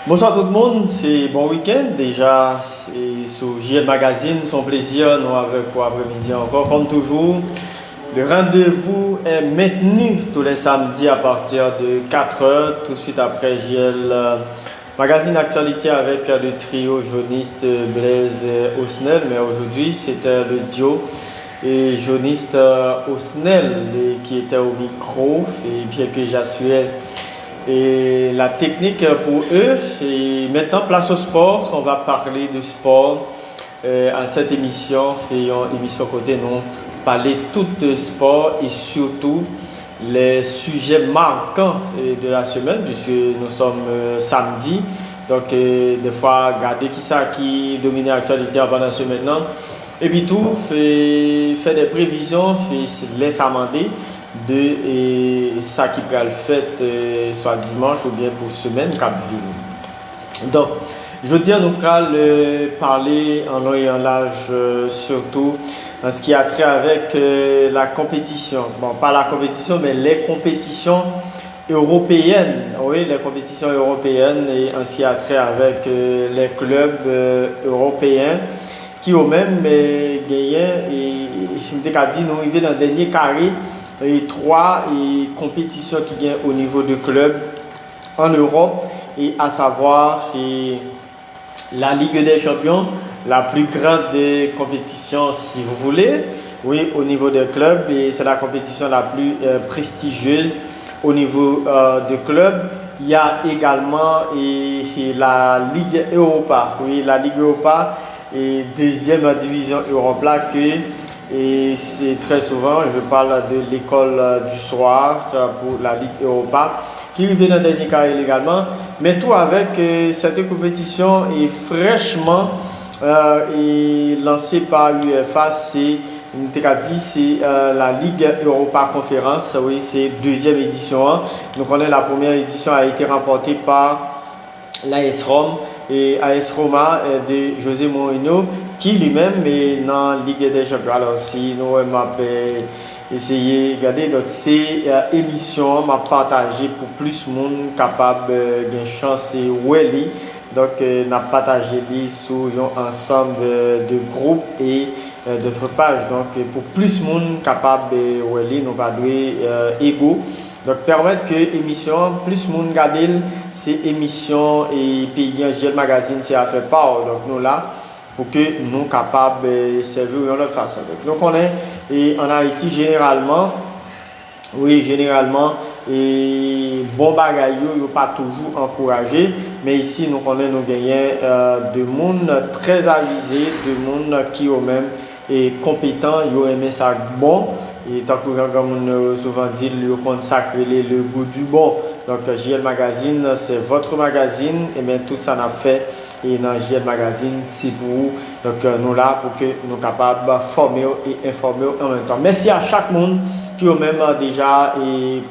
Bonsoir tout le monde, c'est bon week-end déjà, c'est sur JL Magazine, son plaisir, nous avec pour après-midi encore, comme toujours. Le rendez-vous est maintenu tous les samedis à partir de 4 heures, tout de suite après JL Magazine Actualité avec le trio jauniste Blaise Osnel, mais aujourd'hui c'était le duo et jauniste Osnel qui était au micro et bien que j'assurais. Et la technique pour eux, c'est maintenant place au sport. On va parler de sport à cette émission. C'est une émission côté nous parler tout de sport et surtout les sujets marquants de la semaine puisque nous sommes samedi. Donc des fois regarder qui domine l'actualité pendant ce maintenant. Et puis tout fait des prévisions, laisse amender de ça qui peut le fait soit dimanche ou bien pour semaine cap ville. Donc je dis nous allons parler en long et en large surtout en ce qui a trait avec la compétition. Bon, pas la compétition mais les compétitions européennes. Oui, les compétitions européennes et en ce qui a trait avec les clubs européens qui ont même gagné et je me dis nous arrivons dans le dernier carré et trois compétitions qui gagnent au niveau de club en Europe et à savoir c'est la Ligue des Champions, la plus grande des compétitions si vous voulez, oui au niveau des clubs et c'est la compétition la plus prestigieuse au niveau de club. Il y a également la Ligue Europa, oui la Ligue Europa et deuxième division Europe là que et c'est très souvent, je parle de l'école du soir pour la Ligue Europa qui arrive dans le dernier carré également. Mais tout avec cette compétition est fraîchement lancée par l'UEFA, c'est la Ligue Europa Conférence, oui, c'est deuxième édition. Donc on est la première édition a été remportée par l'AS Rome et AS Roma de José Mourinho qui lui-même est dans la Ligue des Champions. Alors si nous avons essayé de regarder donc ces émissions m'a partagé pour plus de monde capable de chance et Welly donc n'a partagé sur un ensemble de groupes et d'autres pages donc pour plus de monde capable de Welly nous pas doué égaux. Donc permettre que émission plus monde regarder ces émissions et pays en JL Magazine c'est à faire part donc nous là pour que nous capables de servir de notre façon. Donc on est et en Haïti généralement et bon bagaille yo pas toujours encouragé mais ici nous connaissons nous gagnons de monde très avisé de monde qui au même et compétent yo aimé ça bon. Et tant que comme souvent dit, le consacrer le goût du bon. Donc JL Magazine, c'est votre magazine et bien tout ça n'a fait et dans JL Magazine, c'est pour vous. Donc nous là pour que nous capables de former et informer en même temps. Merci à chaque monde qui a même déjà et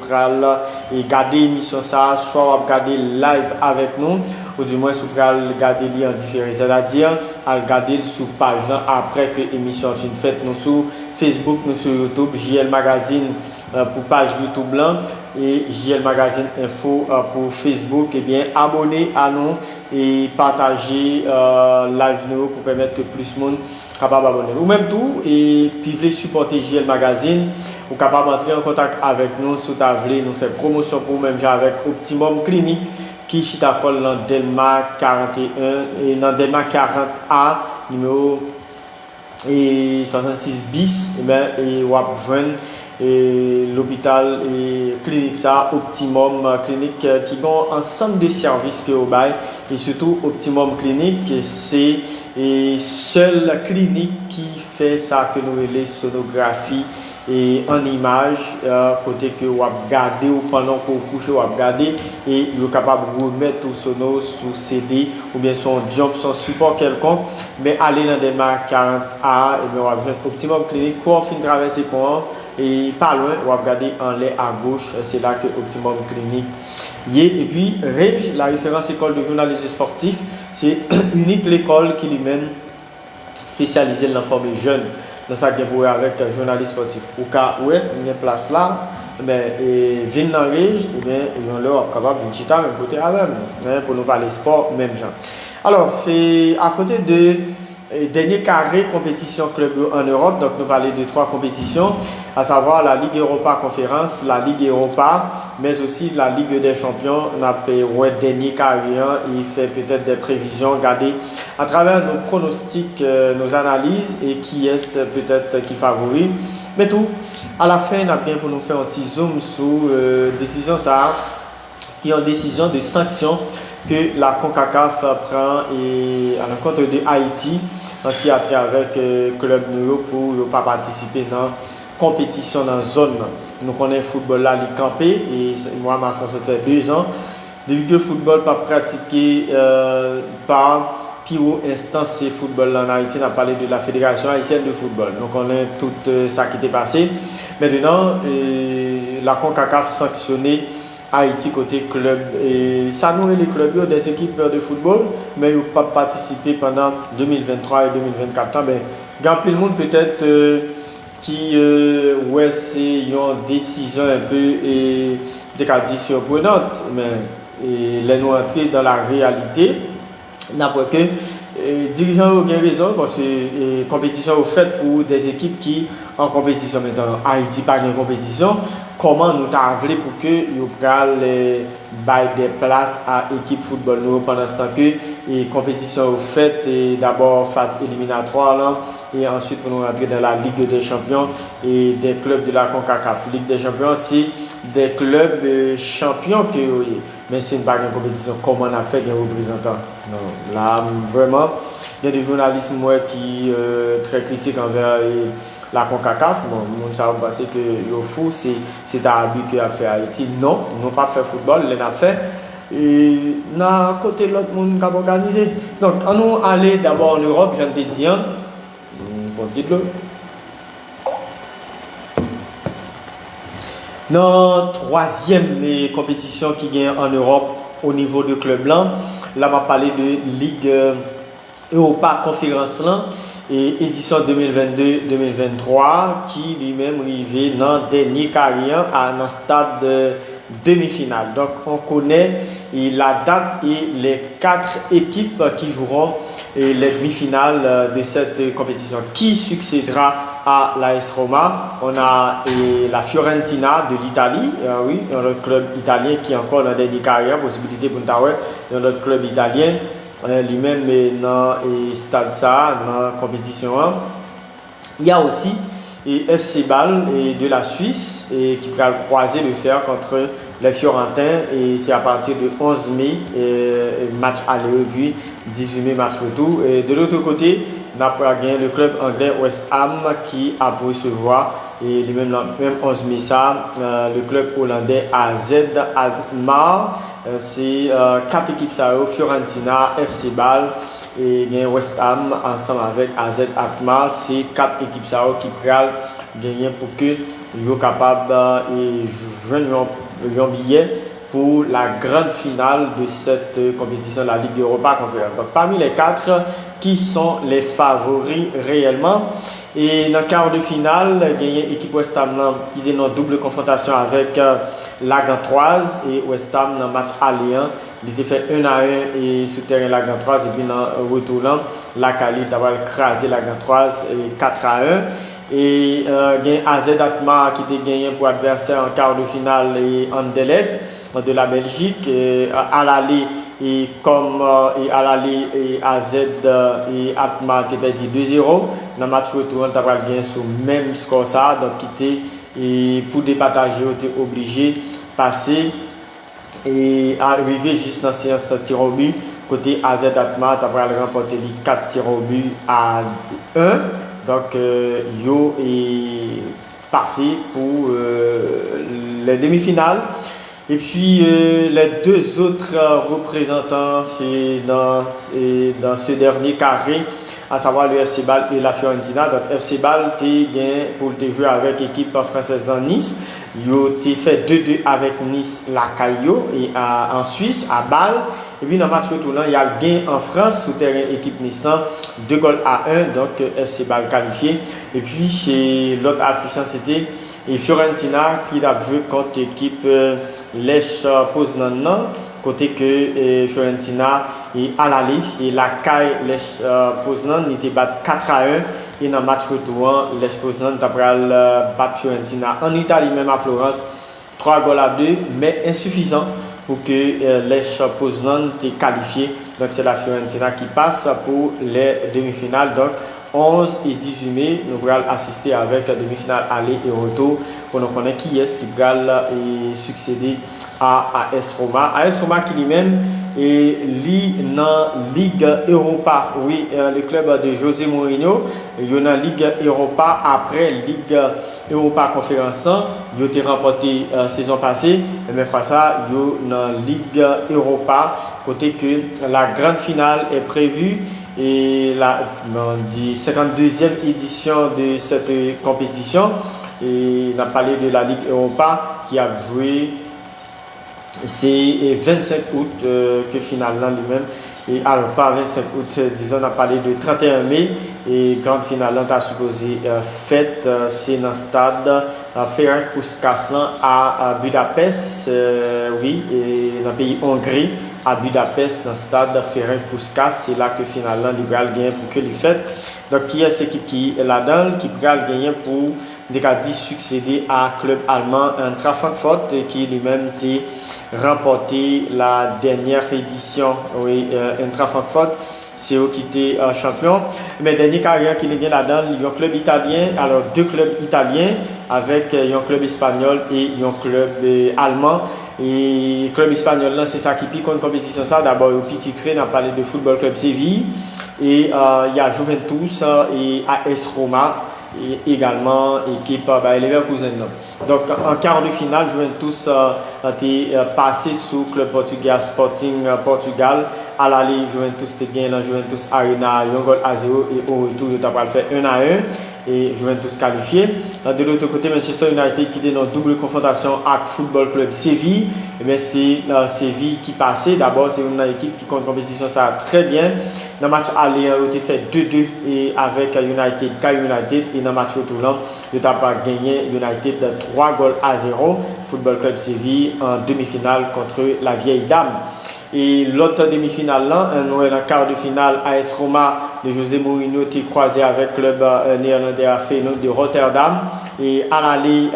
garder l'émission ça, soit regarder live avec nous ou du moins si vous regarder en différé, c'est-à-dire à regarder sur page après que l'émission fin faite nous sur Facebook, nous sur YouTube, JL Magazine pour page YouTube blanc et JL Magazine Info pour Facebook. Et bien abonnez à nous et partagez live nous pour permettre que plus de monde capable d'abonner. Ou même tout et puis voulez supporter JL Magazine, vous capable d'entrer en contact avec nous sur Tavlé, nous faire promotion pour même avec Optimum Clinique qui est à dans Delma 41 et dans Delma 40A numéro et 66 bis et on joindre l'hôpital et clinique ça Optimum Clinique qui ont un ensemble de services que au bail et surtout Optimum Clinique c'est la seule clinique qui fait ça que nous les sonographie et en image côté que vous regardez ou pendant que vous couchez vous regardez et vous êtes capable de remettre tout sono sous CD ou bien son jump son support quelconque mais allez dans des marques 40A et bien on va faire Optimum Clinique pour fin traverser point et pas loin on va regarder en l'air à gauche c'est là que Optimum Clinique y est. Et puis REJ, la référence école de journalisme sportif, c'est unique l'école qui lui mène spécialisée dans la forme jeune dans ça que vous avec journaliste sportif au cas où il y a une place là et viennent dans les et bien ils sont capable de chita même côté avec pour nous parler sport même genre. Alors c'est à côté de dernier carré compétition club en Europe, donc nous parlons de 3 compétitions, à savoir la Ligue Europa Conférence, la Ligue Europa, mais aussi la Ligue des Champions. On a ouais, dernier carré, il fait peut-être des prévisions, regardez à travers nos pronostics, nos analyses et qui est peut-être qui favorise. Mais tout, à la fin, on a bien pour nous faire un petit zoom sur décision ça, qui est une décision de sanction que la CONCACAF prend et à l'encontre de Haïti en ce qui a trait avec le club Neuro pour ne pas participer dans la compétition dans la zone. Nous connaissons le football là, il est campé et moi, ça fait 2 ans. Depuis que le football n'est pas pratiqué par plus haut instance de football en Haïti, on a parlé de la Fédération haïtienne de football. Donc on a tout ça qui était passé. Maintenant, la CONCACAF sanctionné Haïti côté club et ça nous les clubs des équipes de football mais ils n'ont pas participé pendant 2023 et 2024 mais grand le monde peut-être qui ouais c'est une décision un peu et des cas surprenante mais les nous entrer dans la réalité n'importe que dirigeants ont raison parce que la compétition est faite pour des équipes qui en compétition maintenant Haïti pas de compétition comment nous t'avons pour que nous prenions des places à l'équipe football nous pendant ce temps que la compétition est faite d'abord phase éliminatoire là, et ensuite pour nous rentrer dans la Ligue des Champions et des clubs de la CONCACAF. Ligue des Champions c'est des clubs champions que mais c'est pas une compétition comme on a fait des représentants. Non, là vraiment il y a des journalistes moi qui très critiques envers la CONCACAF. Bon, monde ça va penser que le fou c'est un but que a fait Haïti. Non, ils n'ont pas fait football, ils l'ont fait. Et d'un côté l'autre monde qui a organisé. Donc on nous aller d'abord en Europe, j'en ai dit bon titre. Dans la 3e compétition qui gagne en Europe au niveau de club blanc, là on va parler de Ligue Europa Conférence là, et édition 2022-2023 qui lui-même arrivé dans le dernier carrière à un stade de demi-finale. Donc on connaît la date et les 4 équipes qui joueront les demi-finales de cette compétition. Qui succédera à l'AS Roma? On a la Fiorentina de l'Italie, oui, un club italien qui est encore dans la dernière carrière, possibilité pour nous dans notre club italien. Lui-même dans le stade ça, dans la compétition. Il y a aussi FC Bâle de la Suisse qui va croiser le fer contre les Fiorentins et c'est à partir de 11 mai, match aller puis 18 mai match retour. Et de l'autre côté, on a le club anglais West Ham qui a pour recevoir et lui-même 11 mai ça, le club hollandais AZ Alkmaar. C'est 4 équipes ça, Fiorentina, FC Bâle et West Ham ensemble avec AZ Alkmaar. C'est 4 équipes ça qui peuvent gagner pour que soient capables de jouer un billet pour la grande finale de cette compétition, la Ligue Europa Conférence. Donc parmi les 4 qui sont les favoris réellement. Et dans le quart de finale, il y a l'équipe West Ham qui est en double confrontation avec la Gantoise et West Ham dans le match alliant. Il était fait 1-1 et sous terrain la Gantoise et puis dans le retour la Cali d'avoir écrasé la Gantoise 4-1. Et il y a AZ Alkmaar qui était gagné pour adversaire en quart de finale et Anderlecht de la Belgique à l'aller. Et comme à l'aller AZ et Alkmaar qui perdu 2-0 dans le match retour, on a gagné sur le même score ça, donc qui était pour départager, on était obligé de passer et arriver juste dans la séance de tir au but. Côté AZ Alkmaar, tu as remporté 4 tirs au but à 1. Donc, yo est passé pour les demi-finales. Et puis, les 2 autres représentants, c'est dans ce dernier carré, à savoir le FC Bâle et la Fiorentina. Donc, FC Bâle, tu pour te jouer avec l'équipe française dans Nice. Tu fait 2-2 avec Nice, la Caillou, et en Suisse, à Bâle. Et puis, dans le match retournant, il y a le gain en France, sous terrain équipe Nice, 2 goals à 1, donc FC Bâle qualifié. Et puis, chez l'autre affichant, c'était et Fiorentina qui a joué contre l'équipe Lech Poznan, côté que Fiorentina et à l'aller et la caille Lech Poznan était battu 4-1 et dans le match retour Lech Poznan a battu Fiorentina en Italie même à Florence 3-2 mais insuffisant pour que Lech Poznan t'ait qualifié. Donc c'est la Fiorentina qui passe pour les demi-finales. Donc 11 et 18 mai, nous allons assister avec la demi-finale aller et retour pour nous connaître qui est-ce qui va succéder à AS Roma. AS Roma qui lui-même est dans Ligue Europa. Oui, le club de José Mourinho, il y a dans Ligue Europa après Ligue Europa Conférence. Il a été remporté saison passée, mais face ça, il y a dans Ligue Europa, côté que la grande finale est prévue. Et la 52e édition de cette compétition, et on a parlé de la Ligue Europa qui a joué, c'est 25 août que finalement lui-même, et alors pas 25 août, disons, on a parlé de 31 mai, et grande finale, on a supposé faite, c'est dans le stade Ferenc Puskás à Budapest, oui, et dans le pays Hongrie. À Budapest, dans le stade Ferenc Puskás, c'est là que finalement Libral gagne pour que lui fait. Donc, qui est cette équipe qui est là-dedans, qui va gagner pour succéder à club allemand Eintracht Francfort, qui lui-même a remporté la dernière édition. Oui, Eintracht Francfort, c'est eux qui étaient champions. Mais dernier carrière qui est gagné là-dedans, il y a un club italien, alors deux clubs italiens avec un club espagnol et un club allemand. Et le club espagnol, c'est ça qui pique une compétition. D'abord, au petit cré, on a parlé de Football Club Séville. Et il y a Juventus et AS Roma. Et également, équipe Leverkusen. Donc, en quart de finale, Juventus a été passé sous le club portugais Sporting Portugal. À l'aller, Juventus a gagné dans Juventus Arena, 1-0 et au retour, il a fait 1-1. Et Juventus qualifié. De l'autre côté, Manchester United qui était dans double confrontation avec Football Club Séville. Mais c'est Séville qui passait. D'abord, c'est une équipe qui compte compétition ça très bien. Dans le match aller, il a été fait 2-2 et avec United, United. Et dans le match retour, il a gagné United de 3-0. Football Club Séville en demi-finale contre la vieille dame. Et l'autre demi-finale, nous avons en quart de finale, AS Roma de José Mourinho qui croisé avec le club néerlandais à Feyenoord de Rotterdam. Et à l'aller,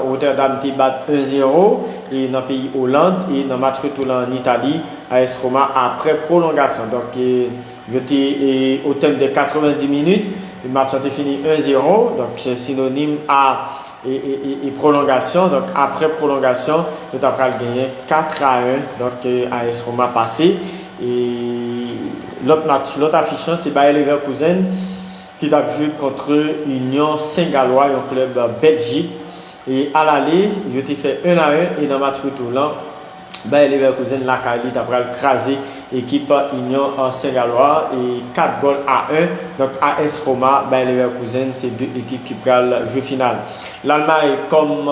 Rotterdam qui bat 1-0 et dans le pays Hollande. Et dans le match retour en Italie, AS Roma après prolongation. Donc, il était au terme de 90 minutes. Le match a été fini 1-0. Donc, c'est synonyme à et prolongation. Donc après prolongation, nous avons gagné 4-1. Donc AS Roma passé. Et l'autre match, l'autre affichant, c'est Bayer Leverkusen qui a joué contre Union Saint-Gallois, un club Belgique. Et à l'aller, je t'ai fait 1-1 et dans le match retour là, Bayer Leverkusen la Cali a écrasé l'équipe Union Saint-Gallois et 4 goals à 1. Donc AS Roma, Bayer Leverkusen, c'est deux équipes qui prennent le jeu final. L'Allemagne, comme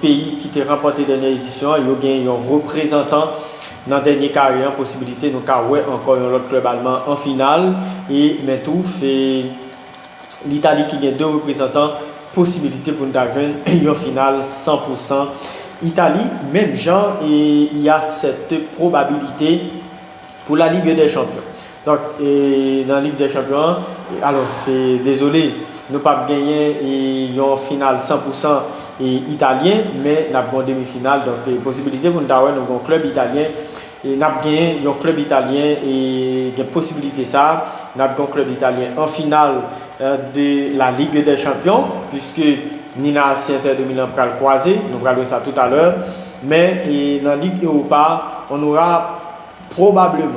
pays qui a remporté la dernière édition, il y a gagné un représentant dans la dernière carrière, possibilité nous avons encore un autre club allemand en finale. Et maintenant, c'est l'Italie qui gagne deux représentants, possibilité pour nous d'avoir une finale 100%. Italie, même genre, et il y a cette probabilité pour la Ligue des Champions. Donc, dans la Ligue des Champions, alors, désolé, nous pas gagné une finale 100% italien, mais nous avons une demi-finale. Donc, possibilité pour nous d'avoir un club italien. Et nous avons gagné un club italien et il y a une possibilité ça. Nous avons un club italien en finale de la Ligue des Champions, puisque Nina Inter de Milan va le croiser, nous allons ça tout à l'heure. Mais dans la Ligue Europa, on aura probablement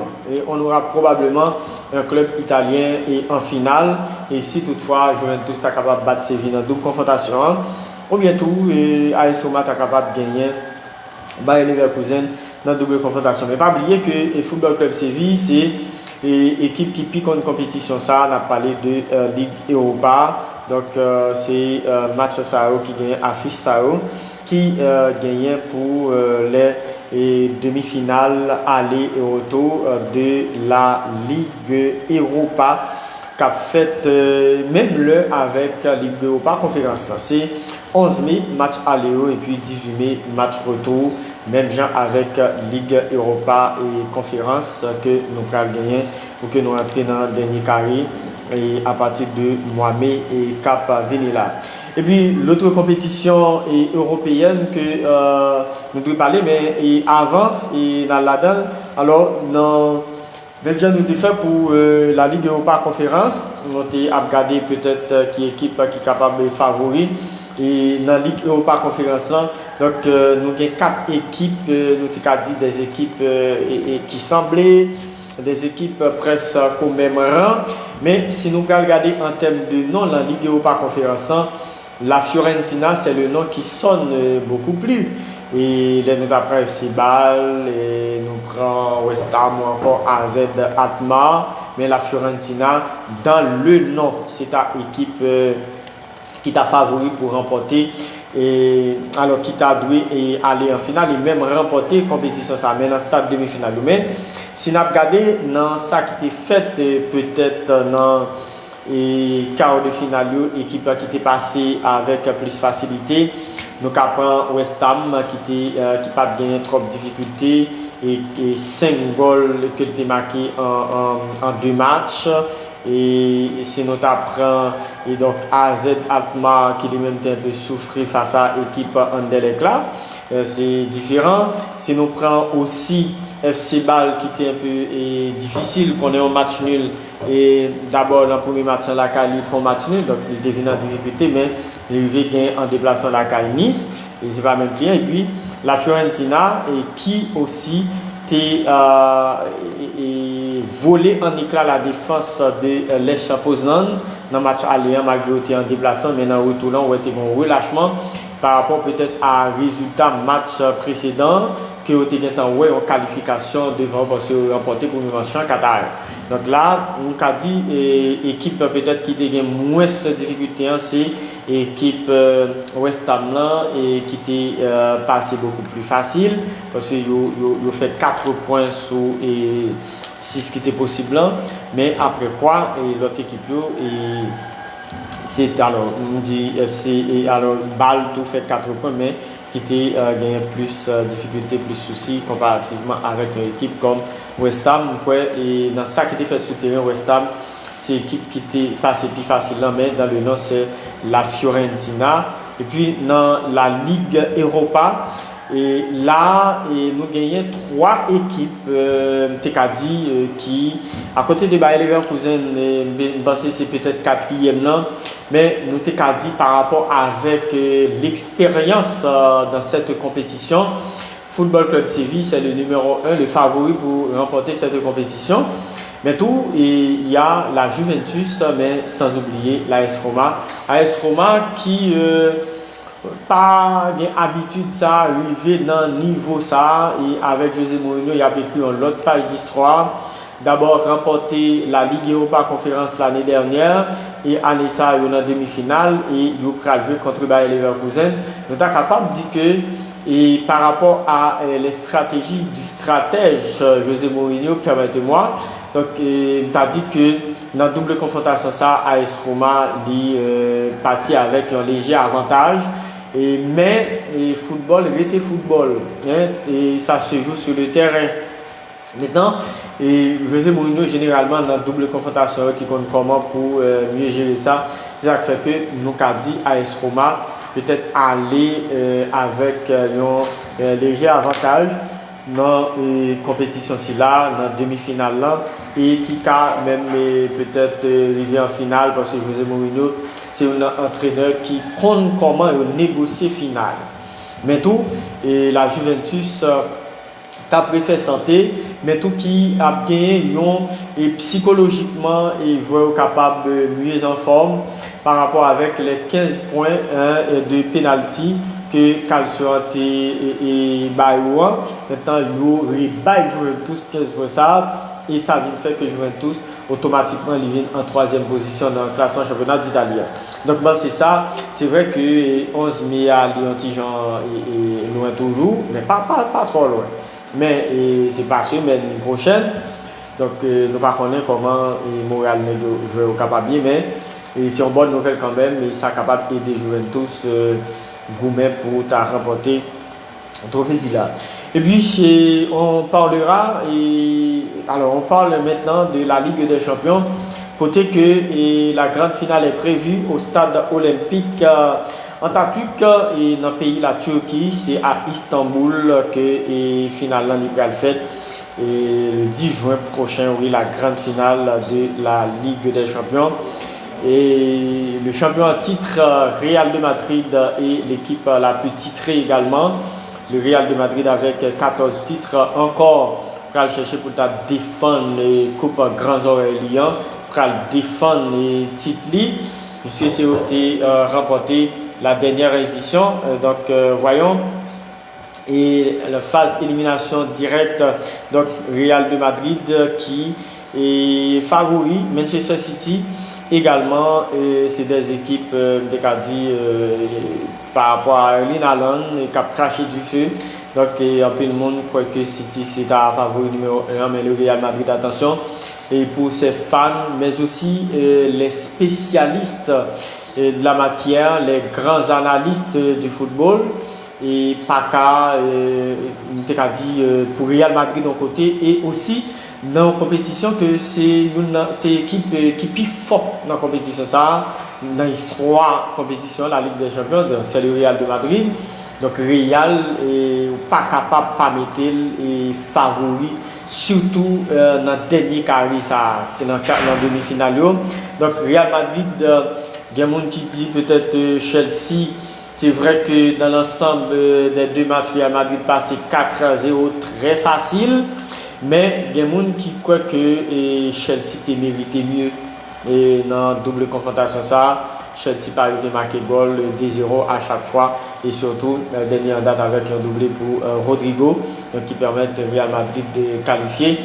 un club italien et en finale. Et si toutefois Juventus est capable de battre Séville dans double confrontation, ou bientôt AS Roma est capable de gagner Bayer Leverkusen dans double confrontation. Mais pas oublier que le Football Club Séville, c'est l'équipe qui pique une compétition. Ça, on a parlé de Ligue Europa. Donc, c'est match Sao qui gagne, affiche Sao qui gagne pour les demi-finales aller et retour de la Ligue Europa qu'a fait même le avec Ligue Europa Conférence. C'est 11 mai, match aller et puis 18 mai, match retour. Même genre avec Ligue Europa et Conférence que nous allons gagner pour que nous entrions dans le dernier carré et à partir de mois mai et cap venir là. Et puis l'autre compétition européenne que nous devons parler, mais avant et dans la dedans alors dans déjà nous avons fait pour la Ligue Europa Conférence, nous avons regardé peut-être qui équipe qui est capable de favori. Et dans la Ligue Europa Conférence, donc, nous avons 4 équipes, nous avons dit des équipes qui semblaient des équipes presque au même rang. Mais si nous regardons en termes de nom, la Ligue Europa Conférence, la Fiorentina, c'est le nom qui sonne beaucoup plus. Et les nous après FC Bâle, et nous prenons West Ham ou encore AZ Alkmaar. Mais la Fiorentina, dans le nom, c'est ta équipe qui t'a favori pour remporter. Et alors qui t'a doué aller en finale et même remporter la compétition ça mais dans le stade demi-finale. Mais si nous regardons dans ça qui était fait peut-être dans les quarts de finale, équipe qui était passée avec plus facilité, nous avons West Ham qui n'a pas gagné trop de difficultés et 5 goals qui ont été marqués en 2 matchs. Et si nous apprenons et donc AZ Alkmaar qui lui-même un peu souffert face à l'équipe Anderlecht là, c'est différent. Si nous prenons aussi FC Bâle qui était un peu difficile, qu'on est en match nul et d'abord dans le premier match la Cali ils font match nul donc ils deviennent en difficulté mais ils gagnent en déplacement la Cali Nice et c'est pas même bien et puis la Fiorentina et qui aussi volé en éclat la défense de Lech Poznan dans le match aller malgré qu'il en déplacement mais dans le retour là on a été un relâchement par rapport peut-être à résultat match précédent que vous avez en qualification devant parce que remporté pour une manche en Qatar. Donc là, on a dit équipe peut-être qui a moins de difficultés, c'est l'équipe West Ham là, et qui était passé beaucoup plus facile parce qu'ils ont fait 4 points sur 6 qui était possible là. Mais après quoi, l'autre équipe c'est alors on dit FC et alors Bâle tout fait 4 points mais qui était gagné plus difficultés, plus soucis comparativement avec une équipe comme West Ham. Et dans ça qui était fait sur le terrain, West Ham, c'est l'équipe qui était passée plus facilement, mais dans le nom c'est la Fiorentina. Et puis dans la Ligue Europa, et là, nous gagnons 3 équipes, qui, à côté de Bayer Leverkusen, c'est peut-être 4e là, mais nous dit par rapport avec l'expérience dans cette compétition, Football Club Séville, c'est le numéro 1, le favori pour remporter cette compétition. Mais tout, il y a la Juventus, mais sans oublier l'AS Roma. AS Roma qui pas l'habitude ça arriver dans le niveau ça et avec José Mourinho il a vécu une autre page d'histoire. D'abord remporté la Ligue Europa Conférence l'année dernière et année ça il y a une demi-finale et il a joué contre Bayer Leverkusen. Nous sommes capable de dire que et par rapport à les stratégies du stratège José Mourinho, permettez-moi, donc tu as dit que dans la double confrontation ça AS Roma est parti avec un léger avantage. Mais le football était football hein, et ça se joue sur le terrain. Maintenant, José Mourinho généralement dans la double confrontation qui compte comment pour mieux gérer ça, c'est ça qui fait que nous avons dit AS Roma peut-être aller avec un léger avantage dans la compétition là, dans la demi-finale là, et qui a même peut-être arrivé en finale parce que José Mourinho c'est un entraîneur qui compte comment négocier finale. Mais tout, et la Juventus a préféré santé, mais tout qui a gagné et psychologiquement et joueur capable de mieux en forme par rapport avec les 15 points de penalty que Calcio et Bayoua. Maintenant, ils jouent tous 15 points ça. Et ça vient faire que Juventus automatiquement vient en 3e position dans le classement championnat d'Italie. Donc c'est ça, c'est vrai que 11 mai à Lyon-Tijan est loin toujours, mais pas trop loin. Mais c'est pas sûr, mais l'année prochaine. Donc nous ne connaissons pas comment Montréal jouer au capable, mais c'est une bonne nouvelle quand même, et ça est capable d'aider Juventus Goumet pour remporter le trophée là. Et puis on parlera, alors on parle maintenant de la Ligue des Champions, côté que la grande finale est prévue au stade olympique Atatürk et dans le pays la Turquie, c'est à Istanbul que la finale est faite. Et le 10 juin prochain, oui, la grande finale de la Ligue des Champions. Et le champion en titre, Real de Madrid, est l'équipe la plus titrée également. Le Real de Madrid avec 14 titres encore pour chercher pour défendre les Coupes Grands Aurélien, pour défendre les titres, puisque c'est remporté la dernière édition. Donc voyons. Et la phase élimination directe, donc Real de Madrid qui est favori, Manchester City également, c'est des équipes par rapport à Erling Haaland qui a craché du feu. Donc un peu le monde croit que City c'est un favori numéro 1, mais le Real Madrid, attention. Et pour ses fans, mais aussi les spécialistes de la matière, les grands analystes du football, et PACA, pour Real Madrid d'un côté, et aussi dans la compétition que c'est l'équipe qui est plus forte dans la compétition, ça, dans l'histoire de la compétition, la Ligue des Champions, c'est le Real de Madrid. Donc Real n'est pas capable de pas mettre les favoris, surtout dans le dernier carré, dans la demi-finale. Donc Real Madrid, il y a des gens qui disent peut-être Chelsea. C'est vrai que dans l'ensemble des deux matchs, Real Madrid passe 4-0 très facile. Mais il y a des gens qui croient que Chelsea méritait mieux. Et dans la double confrontation, ça, Chelsea pas arrivé à marquer goal 2-0 à chaque fois. Et surtout, la dernière date avec un doublé pour Rodrigo, donc qui permet de Real Madrid de qualifier.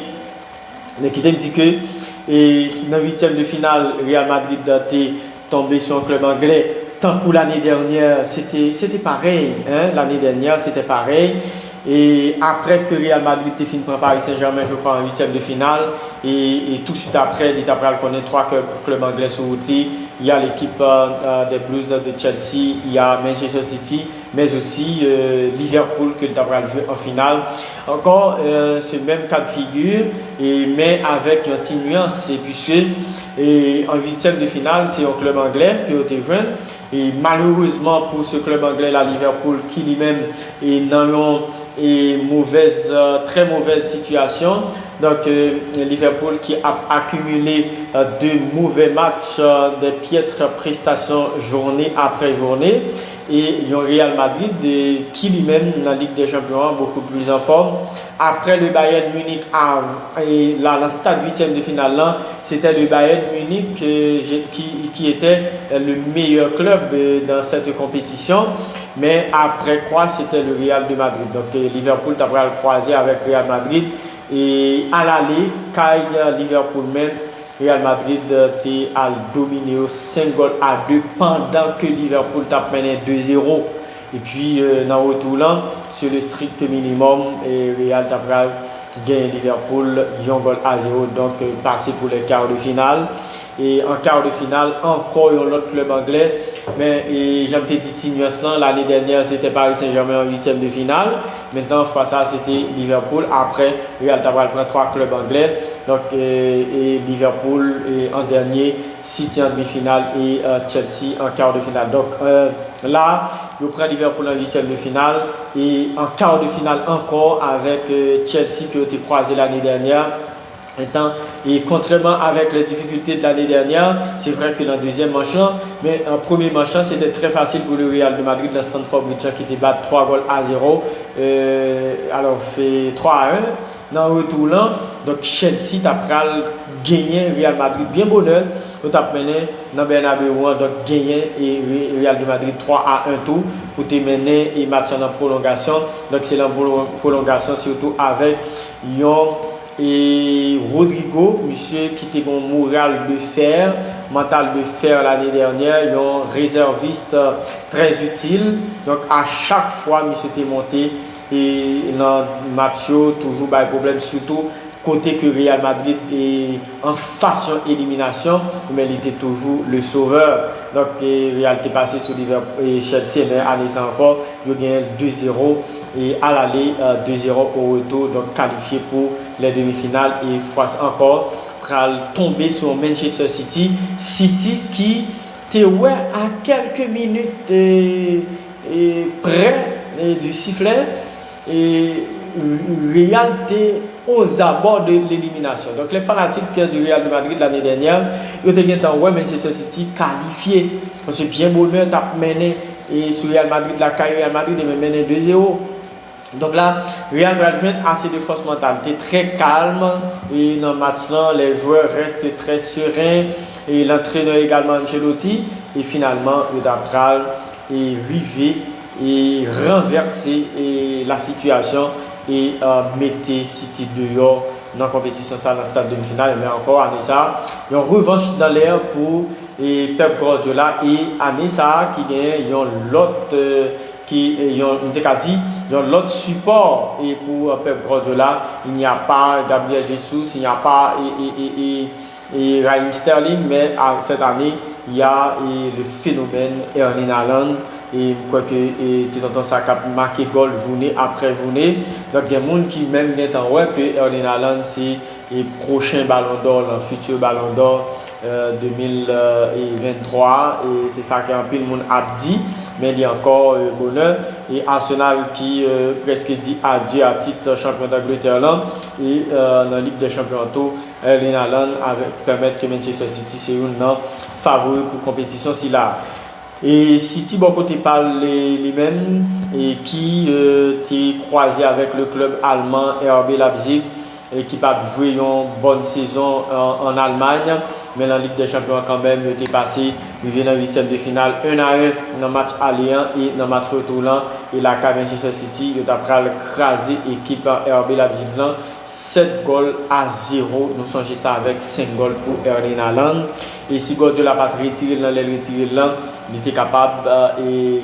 Mais qui dit que dans le 8e de finale, Real Madrid est tombé sur un club anglais. Tant que l'année dernière, c'était pareil. Hein? L'année dernière, c'était pareil. Et après que Real Madrid ait fini par Paris Saint-Germain, je crois, en 8e de finale, et tout de suite après, il connaît 3 clubs anglais sur route. Il y a l'équipe des Blues de Chelsea, il y a Manchester City, mais aussi Liverpool que il a joué en finale. Encore ce même cas de figure, mais avec une petite nuance, puisque en 8e de finale, c'est un club anglais qui a été joué. Et malheureusement pour ce club anglais, la Liverpool, qui lui-même est dans une très mauvaise situation. Donc Liverpool qui a accumulé de mauvais matchs, des piètres prestations journée après journée. Et il y a Real Madrid qui lui-même dans la Ligue des Champions beaucoup plus en forme. Après le Bayern Munich, et là, dans le stade 8e de finale, c'était le Bayern Munich qui était le meilleur club dans cette compétition. Mais après quoi, c'était le Real de Madrid. Donc Liverpool a le croisé avec Real Madrid. Et à l'aller, quand Liverpool même, Real Madrid a dominé 5-2 pendant que Liverpool a mené 2-0. Et puis dans le retour là, sur le strict minimum, et Real a gagné Liverpool 1-0, donc passé pour les quarts de finale. Et en quart de finale, encore un autre club anglais. Mais j'aime te dire, l'année dernière, c'était Paris Saint-Germain en 8e de finale. Maintenant, face à ça, c'était Liverpool. Après, Real Tabral prend 3 clubs anglais. Donc, et Liverpool et en dernier, City en demi-finale et Chelsea en quart de finale. Donc là, je prends Liverpool en 8e de finale et en quart de finale encore avec Chelsea qui a été croisé l'année dernière. Et contrairement avec les difficultés de l'année dernière, c'est vrai que dans le deuxième manche, mais en premier manche, c'était très facile pour le Real de Madrid, dans Stamford Bridge qui était battu 3-0. Alors, fait 3-1. Dans le retour là, donc Chelsea a gagné Real Madrid bien bonheur. On a mené dans Bernabeu, donc gagné et Real de Madrid 3-1 tout pour te mener et match en prolongation. Donc c'est la prolongation surtout avec Lyon et Rodrigo, monsieur qui était un moral de fer, mental de fer l'année dernière, un réserviste très utile. Donc à chaque fois, monsieur était monté et dans le match toujours pas de problème, surtout côté que Real Madrid est en façon élimination, mais il était toujours le sauveur. Donc Real était passé sur Liverpool et Chelsea, mais année encore, il a gagné 2-0 et à l'aller 2-0 au retour, donc qualifié pour les demi-finales et fois encore pour tomber sur Manchester City. City qui était à quelques minutes près du sifflet et Real était aux abords de l'élimination. Donc les fanatiques du Real de Madrid l'année dernière, ils ont été Manchester City qualifié. Parce que bien Boulmer a mené et sur Real Madrid, la carrière Real Madrid est mené 2-0. Donc là, Real Madrid a assez de force mentalité très calme et dans le match là, les joueurs restent très sereins et l'entraîneur également Ancelotti et finalement le Dabral est rivé et renverser la situation et mettre City dehors dans la compétition ça dans le stade demi-finale. Mais encore année ça, il y a une revanche dans l'air pour Pep Guardiola et année ça qui gagne l'autre l'autre support et pour Pep Guardiola il n'y a pas Gabriel Jesus, il n'y a pas et Raheem Sterling, mais cette année il y a le phénomène Erling Haaland et quoi que c'est dans ça cap marqué goal journée après journée. Donc il y a des gens qui même viennent en ouais que Erling Haaland c'est le prochain ballon d'or, le futur ballon d'or 2023 et c'est ça qu'un peu le monde a dit, mais il y a encore bonheur et Arsenal qui presque dit adieu à titre champion d'Angleterre et dans la Ligue des Champions Erling Haaland permettre que Manchester City c'est un favori pour compétition si là. Et City, bon côté parle les mêmes et qui est croisé avec le club allemand RB Leipzig et qui a joué une bonne saison en Allemagne, mais dans la Ligue des Champions quand même, il était passé, il vient dans le 8e de finale 1-1 dans le match alliant et dans le match retournant et la Manchester City, il a crasé l'équipe RB Leipzig 7-0. Nous songeons ça avec 5 goals pour Erling Haaland. Et si Guardiola n'a pas retiré là, il était capable de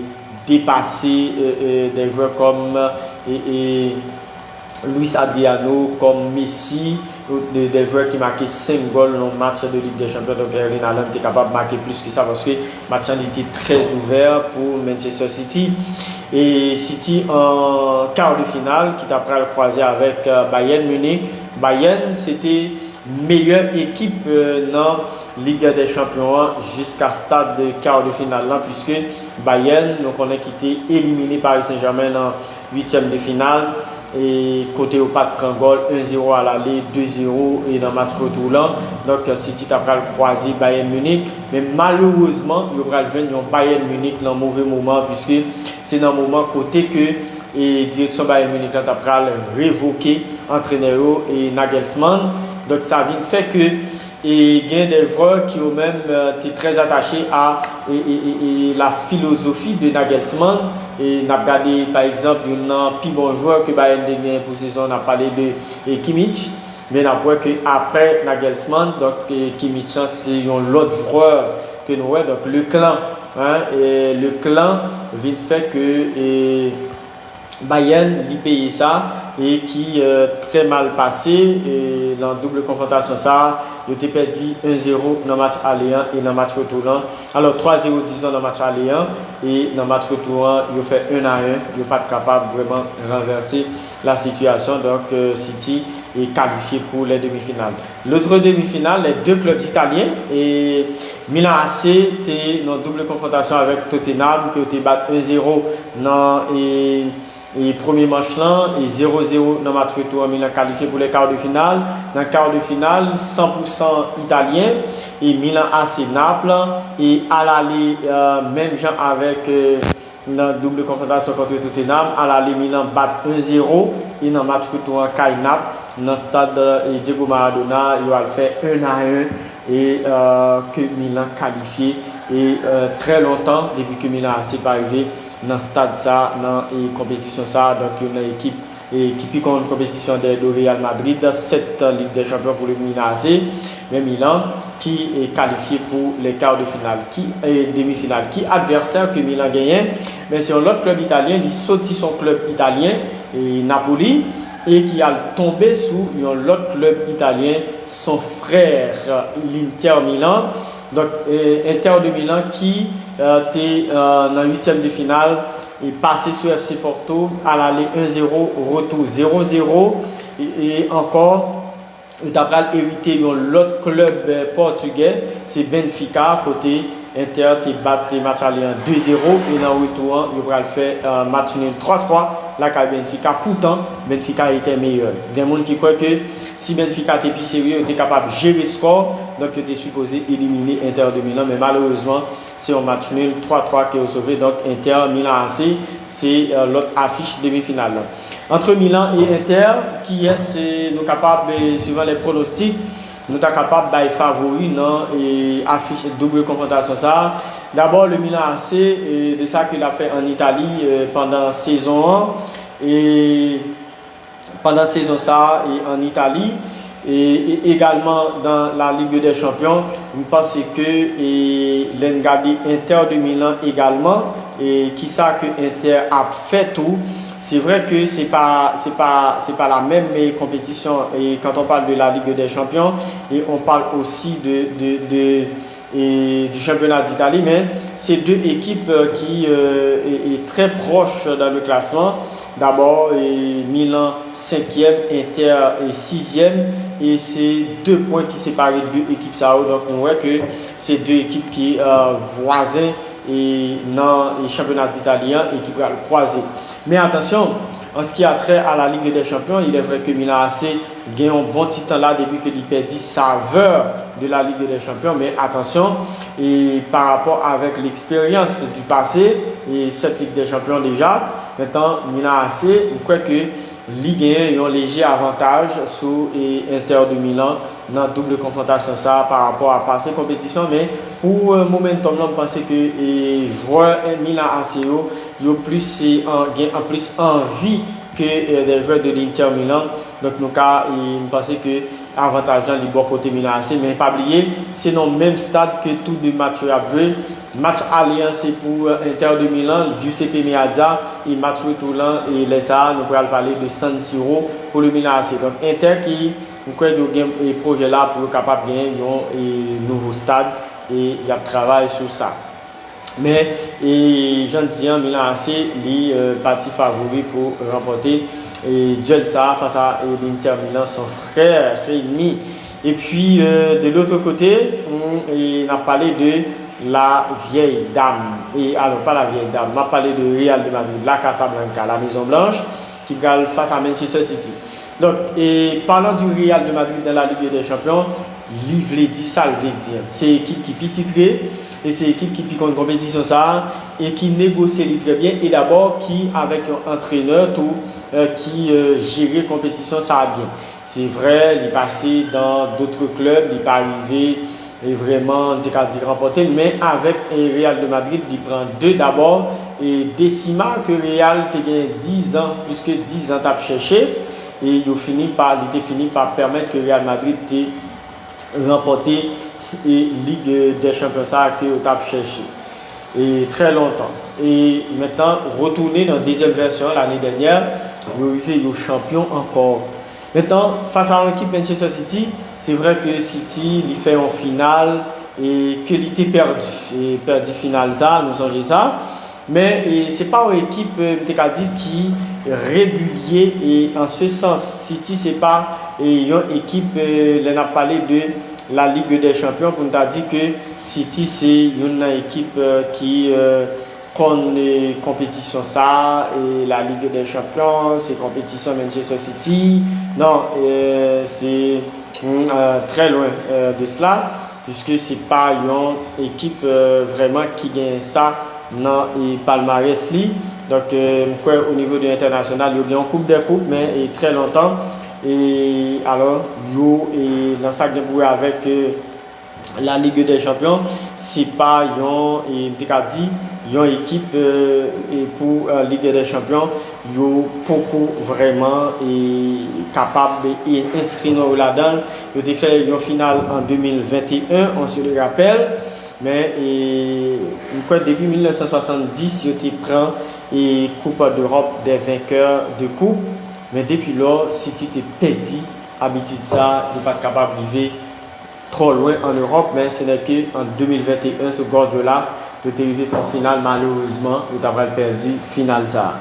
dépasser des joueurs comme Luis Adriano, comme Messi, des joueurs qui marquaient 5 goals dans le match de Ligue des Champions. Donc Erling Haaland était capable de marquer plus que ça parce que le match était très ouvert pour Manchester City. Et City en quart de finale qui t'a pris le croisé avec Bayern Munich. Bayern c'était meilleure équipe dans la Ligue des Champions jusqu'à stade de quart de finale là, puisque Bayern donc on a quitté éliminé Paris Saint-Germain dans 8e de finale et côté au pas de goal 1-0 à l'aller 2-0 et dans le match retour là. Donc City a pris le croisé Bayern Munich, mais malheureusement il va jouer un Bayern Munich dans un mauvais moment puisque c'est dans le moment côté que et direction Bayern Munich a pris révoquer entraîneur et Nagelsmann. Donc ça vient fait que il y a des joueurs qui ont même été très attachés à la philosophie de Nagelsmann. Et on a regardé par exemple un plus bon joueur que Bayern a gagné pour saison, on a parlé de Kimmich. Mais on a vu qu'après Nagelsmann, donc Kimmich c'est un autre joueur que nous voyons, donc le clan. Et le clan vite fait que Bayern lui paye ça et qui très mal passé et dans double confrontation ça il a perdu 1-0 dans le match alliant et dans le match retournant. Alors 3-0 disons dans le match alliant et dans le match retournant il a fait 1-1, il n'est pas capable vraiment de renverser la situation. Donc City est qualifié pour les demi-finales. L'autre demi-finale, les deux clubs italiens et Milan AC était dans double confrontation avec Tottenham qui a été battu 1-0 dans et premier match là et 0-0 dans le match retour. Milan qualifié pour les quarts de finale. Dans le quart de finale 100% italien et Milan AC Naples et à l'aller même gens avec dans double confrontation contre Tottenham à l'aller Milan bat 1-0 et dans le match retour Kai Naples dans le stade Diego Maradona il a fait 1-1 et que Milan qualifié et très longtemps depuis que Milan AC pas arrivé dans le stade ça, dans la compétition ça, donc il y a une équipe qui pique une compétition de Real Madrid, 7 Ligue des Champions pour le Milan AC, mais Milan qui est qualifié pour les quarts de finale, qui est demi-finale, qui adversaire que Milan gagne, mais c'est un autre club italien, il sortit son club italien et Napoli et qui a tombé sous l'autre club italien, son frère, l'Inter Milan. Donc, Inter de Milan qui était dans le 8e de finale et passé sur FC Porto à l'aller 1-0, au retour 0-0 et encore. Il a hérité de l'autre club portugais, c'est Benfica, côté Inter qui bat les matchs aller 2-0 et dans le retour, il va faire un match nul 3-3 là qu'à Benfica. Pourtant, Benfica était meilleur. Il y a des gens qui croient que si Benfica était plus sérieux, il était capable de gérer le score, donc il était supposé éliminer Inter de Milan, mais malheureusement, c'est un match nul 3-3 qui est sauvé. Donc Inter Milan AC, c'est l'autre affiche demi-finale. Entre Milan et Inter, qui est nous capables, suivant les pronostics, nous sommes capables d'être favoris dans l'affiche double confrontation. D'abord, le Milan AC, de ça qu'il a fait en Italie pendant saison 1, et pendant saison ça et en Italie, et également dans la Ligue des Champions. Je pense que l'Engadi Inter de Milan également, et qui ça que Inter a fait tout. C'est vrai que c'est pas la même compétition et quand on parle de la Ligue des Champions et on parle aussi du championnat d'Italie, mais c'est deux équipes qui est très proches dans le classement. D'abord Milan 5e, Inter 6e et c'est 2 points qui séparent deux équipes. Donc on voit que c'est deux équipes qui voisines et dans les championnats italiens et qui vont croiser. Mais attention, en ce qui a trait à la Ligue des Champions, il est vrai que Milan AC gagne un bon petit temps là depuis qu'il perdit saveur de la Ligue des Champions. Mais attention, et par rapport avec l'expérience du passé et cette Ligue des Champions déjà, maintenant Milan AC, je crois que Ligue 1 a un léger avantage sur Inter de Milan dans la double confrontation ça par rapport à passer compétition. Mais pour le momentum, je pense que les joueurs Milan AC ont plus envie que des joueurs de l'Inter Milan. Donc, nous pensons que l'avantage dans les bords côté Milan AC. Mais pas oublier, c'est dans le même stade que tous les matchs à jouer. Match alliance c'est pour Inter de Milan, Giuseppe Meazza et match retour et les ça, nous pourrons parler de San Siro pour le Milan AC. Donc, Inter qui nous croyons qu'il y a un projet là pour être capable de gagner un nouveau stade et il y a travail sur ça. Mais j'en dis, Milan AC est parti favori pour remporter duel ça face à l'Inter Milan, son frère ennemi. Et puis de l'autre côté, on a parlé de la vieille dame. Et alors pas la vieille dame, on a parlé de Real de Madrid, la Casablanca, la Maison Blanche, qui gagne face à Manchester City. Donc, parlant du Real de Madrid dans la Ligue des Champions, livre dit ça le dire. C'est l'équipe qui est titrée et c'est l'équipe qui pique une compétition ça et qui négocie très bien et d'abord qui avec un entraîneur tout qui gère la compétition ça bien. C'est vrai, il est passé dans d'autres clubs, il n'est pas arrivé et vraiment de remporter, mais avec le Real de Madrid, il prend 2 d'abord et Décima que Real a gagné 10 ans, plus que 10 ans à chercher et il était fini par permettre que Real Madrid ait remporté et Ligue des Champions ça que vous avez cherché et très longtemps et maintenant retourner dans la deuxième version l'année dernière vous arrivez au champion encore. Maintenant face à l'équipe Manchester City, c'est vrai que City il fait en finale et que il était perdu finale ça nous songez ça, mais c'est pas une équipe qui régulier et en ce sens City c'est pas une équipe on a parlé de la Ligue des Champions pour nous dire que City c'est une équipe qui connaît compétition ça et la Ligue des Champions c'est compétition Manchester City non c'est très loin de cela puisque c'est pas une équipe vraiment qui gagne ça dans le palmarès li. Donc au niveau de l'international il y a une coupe des coupes mais très longtemps. Et alors, dans ça que vous avec la Ligue des Champions, c'est pas une équipe pour la Ligue des Champions, beaucoup vraiment capable d'inscrire là-dedans. Ils ont fait une finale en 2021, on se le rappelle, mais depuis 1970, ils ont pris la Coupe d'Europe des vainqueurs de coupe. mais depuis là, City était perdu, habitude ça, il n'est pas capable d'arriver trop loin en Europe, mais ce n'est qu'en 2021, ce Guardiola, le arrivé en finale, malheureusement, il a perdu finale ça.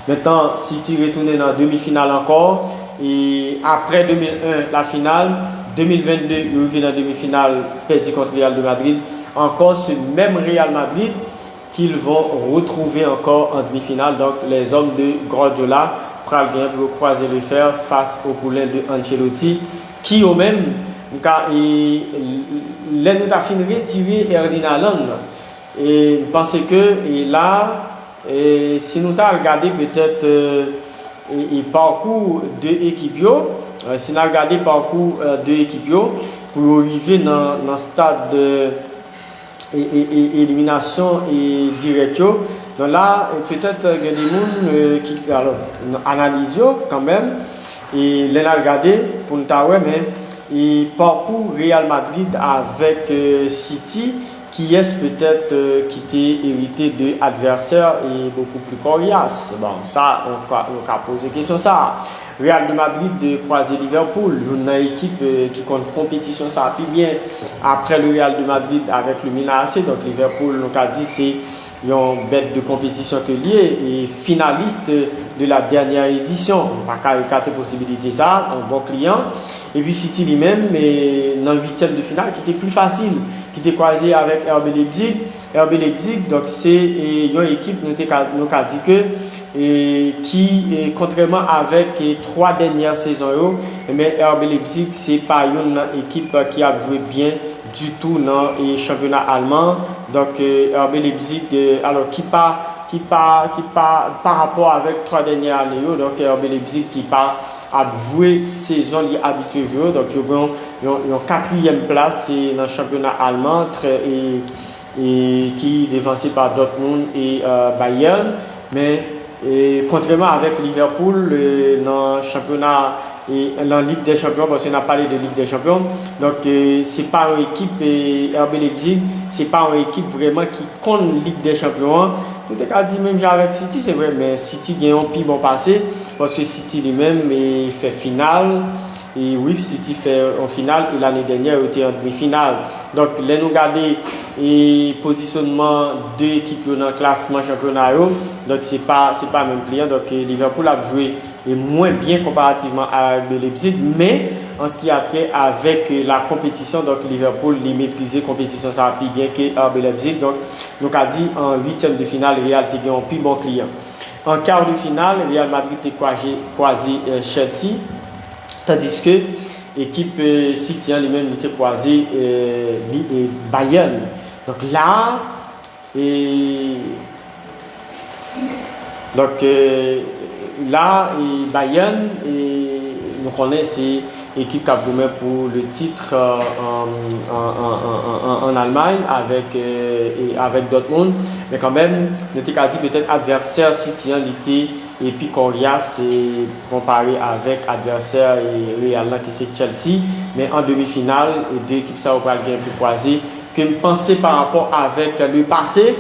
Maintenant, City retourne dans la demi-finale encore, et après 2001, la finale, 2022, il revient dans la demi-finale, perdu contre Real de Madrid, encore ce même Real Madrid qu'ils vont retrouver encore en demi-finale. Donc les hommes de Guardiola pour croiser le fer face au poulain de Ancelotti, qui au même nous avons fini retirer Erling Haaland. Et je pense que là, si nous avons regardé peut-être le parcours de l'équipe, si nous avons regardé le parcours de l'équipe pour arriver dans le stade de élimination et direct. Donc là, peut-être qu'il y a des gens qui analysent quand même et les regarder pour nous voir, mais et parcours Real Madrid avec City qui est peut-être qui était hérité de adversaires et beaucoup plus coriaces. Bon, ça, on va poser question ça. Real de Madrid de croiser Liverpool, une équipe qui compte compétition ça plus bien après le Real de Madrid avec le Milan AC. Donc Liverpool, on a dit c'est une bête de compétition que lié et finaliste de la dernière édition. On va pas écarter possibilité ça, un bon client. Et puis City lui-même, dans le 8e de finale, qui était plus facile, qui était croisé avec RB Leipzig. RB Leipzig, donc c'est une équipe, nous avons dit que qui, contrairement avec les 3 dernières saisons, mais RB Leipzig, ce n'est pas une équipe qui a joué bien du tout dans le championnat allemand. Donc RB Leipzig, alors qui par rapport avec 3 dernières années, donc RB Leipzig qui a joué saison habituée joueur, donc ils ont 4e place dans le championnat allemand et qui est dévancé par Dortmund et Bayern, mais contrairement avec Liverpool dans le championnat et dans la Ligue des Champions, parce qu'on a parlé de Ligue des Champions, donc c'est pas une équipe RB Leipzig, c'est pas une équipe vraiment qui compte Ligue des Champions. Peut-être qu'à dire même avec City, c'est vrai, mais City gagne un plus bon passé parce que City lui-même fait finale. Et oui, City fait en finale et l'année dernière il était en demi-finale. Donc, là nous regarder et positionnement de équipes dans le classement championnat, donc c'est pas le même client. Donc Liverpool a joué moins bien comparativement à Leipzig, mais en ce qui a trait avec la compétition, donc Liverpool les maîtrisé compétition ça plus bien que Leipzig. Donc nous a dit en 8e de finale Real était un plus bon client. En quart de finale, Real Madrid a croisé Chelsea, tandis que l'équipe City lui-même était croisé Bayern. Donc là, Bayern, nous connaissons l'équipe qui a joué pour le titre en Allemagne avec Dortmund. Mais quand même, nous avons dit peut-être adversaire City et puis coriace comparé avec adversaire Real qui c'est Chelsea. Mais en demi-finale, les deux équipes ça va bien plus croisées. Que je pensais par rapport avec le passé,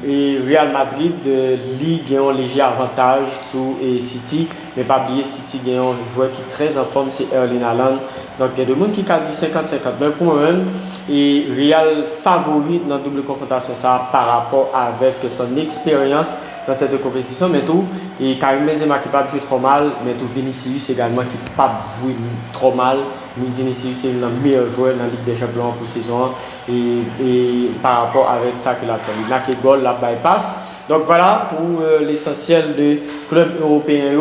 et Real Madrid a un léger avantage sur City, mais pas oublier City a un joueur qui est très en forme, c'est Erling Haaland. Donc il y a des gens qui ont dit 50-50, mais pour moi-même, et Real favori dans la double confrontation ça par rapport avec son expérience dans cette compétition, mais tout, et Karim Benzema qui n'a pas joué trop mal, mais tout Vinicius également qui n'a pas joué trop mal. Vinicius est le meilleur joueur dans la Ligue des Champions pour saison et par rapport avec ça qu'il a fait. Il a que goal, la bypass. Donc voilà pour l'essentiel du club européen.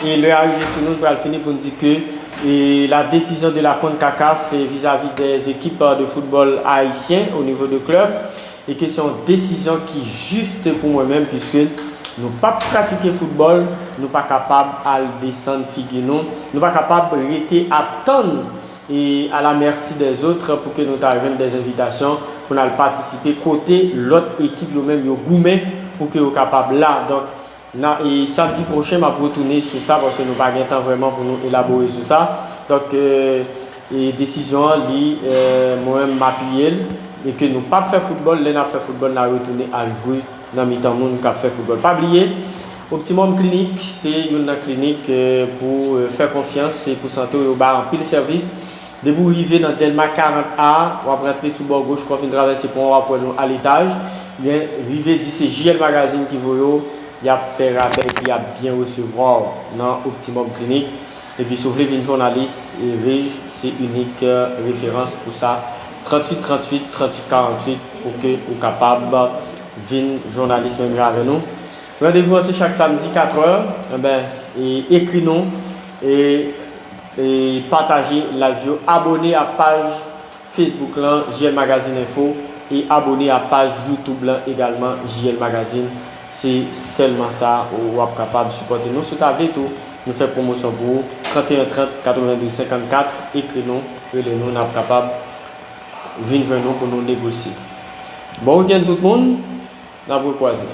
Et le arrivé sur nous pour finir pour nous dire que la décision de la CONCACAF vis-à-vis des équipes de football haïtiens au niveau du club et que c'est une décision qui est juste pour moi-même puisque nous ne pouvons pas pratiquer le football, nous ne sommes pas capables de descendre figuer nous, ne sommes pas capables de rester attendre et à la merci des autres pour que nous arrivions des invitations pour nous participer côté l'autre équipe même yo gourmet pour que nous soyons capables là. Donc et samedi prochain je vais retourner sur ça parce que nous n'avons pas de temps vraiment pour nous élaborer sur ça. Donc et décision moi-même m'appuyer et que nous ne pas faire football, les n'a fait football, nous retourner à jouer dans mi-temps monde qui a fait football. Pas oublier Optimum Clinique, c'est une clinique pour faire confiance et pour santé au bar en pile service. Dès que vous arrivez dans Delma 40A, vous allez rentrer sous bord gauche, vous allez traverser pour un à l'étage. Bien, arrivez d'ici JL Magazine qui vous il y a fait rappel qui a bien recevoir dans Optimum Clinique. Et puis, si vous voulez une journaliste et riche, c'est unique référence pour ça. 38 38 38 48 pour que vous soyez capable de venir journaliste même avec nous. Rendez-vous c'est chaque samedi 4h. Et écrivez-nous et partagez la vidéo. Abonnez à la page Facebook là, JL Magazine Info et abonnez à la page YouTube là, également JL Magazine. C'est seulement ça où vous êtes capable de supporter nous. Si vous avez tout, nous faisons promotion pour vous. 31 30 82 54. Écrivez-nous, nous sommes capables de venir nous pour nous négocier. Bon week-end tout le monde. Nous allons croiser.